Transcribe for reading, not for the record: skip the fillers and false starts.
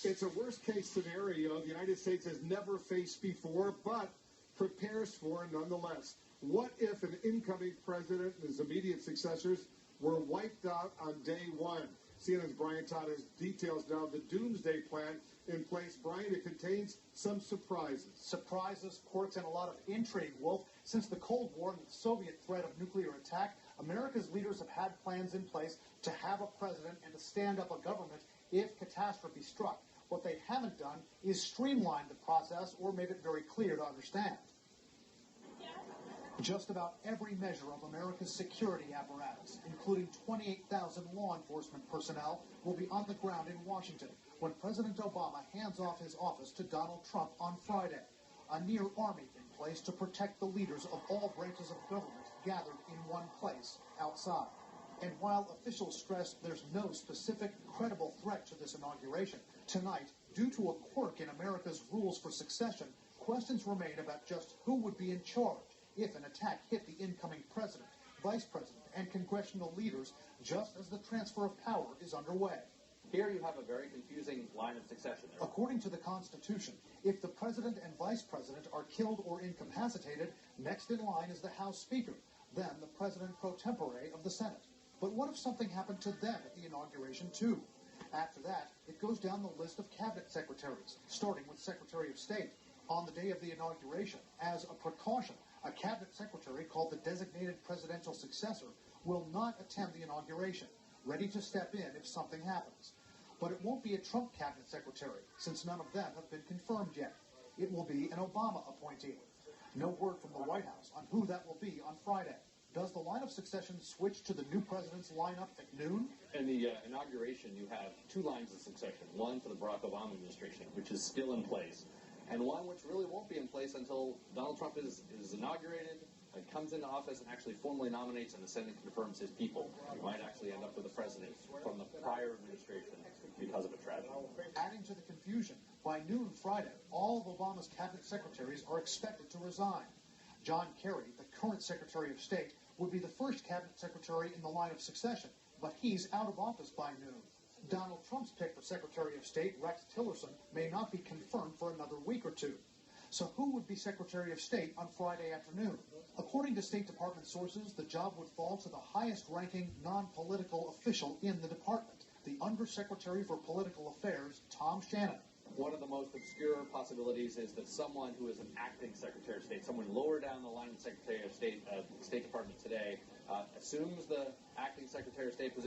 It's a worst-case scenario the United States has never faced before, but prepares for nonetheless. What if an incoming president and his immediate successors were wiped out on day one? CNN's Brian Todd has details now of the doomsday plan in place. Brian, it contains some surprises. Surprises, quirks, and a lot of intrigue, Wolf. Since the Cold War and the Soviet threat of nuclear attack, America's leaders have had plans in place to have a president and to stand up a government if catastrophe struck. What they haven't done is streamlined the process or made it very clear to understand. Just about every measure of America's security apparatus, including 28,000 law enforcement personnel, will be on the ground in Washington when President Obama hands off his office to Donald Trump on Friday. A near army in place to protect the leaders of all branches of government gathered in one place outside. And while officials stress there's no specific, credible threat to this inauguration, tonight, due to a quirk in America's rules for succession, questions remain about just who would be in charge if an attack hit the incoming president, vice president, and congressional leaders just as the transfer of power is underway. Here you have a very confusing line of succession there. According to the Constitution, if the president and vice president are killed or incapacitated, next in line is the House Speaker, then the president pro tempore of the Senate. But what if something happened to them at the inauguration, too? After that, it goes down the list of cabinet secretaries, starting with Secretary of State. On the day of the inauguration, as a precaution, a cabinet secretary called the designated presidential successor will not attend the inauguration, ready to step in if something happens. But it won't be a Trump cabinet secretary, since none of them have been confirmed yet. It will be an Obama appointee. No word from the White House on who that will be on Friday. Does the line of succession switch to the new president's lineup at noon? In the inauguration, you have two lines of succession. One for the Barack Obama administration, which is still in place, and one which really won't be in place until Donald Trump is inaugurated, comes into office, and actually formally nominates and the Senate confirms his people. You might actually end up with a president from the prior administration because of a tragedy. Adding to the confusion, by noon Friday, all of Obama's cabinet secretaries are expected to resign. John Kerry, the current Secretary of State, would be the first cabinet secretary in the line of succession, but he's out of office by noon. Donald Trump's pick for Secretary of State, Rex Tillerson, may not be confirmed for another week or two. So who would be Secretary of State on Friday afternoon? According to State Department sources, the job would fall to the highest-ranking non-political official in the department, the Undersecretary for Political Affairs, Tom Shannon. One of the most obscure possibilities is that someone who is an acting Secretary of State, someone lower down the line of Secretary of State, State Department today, assumes the acting Secretary of State position.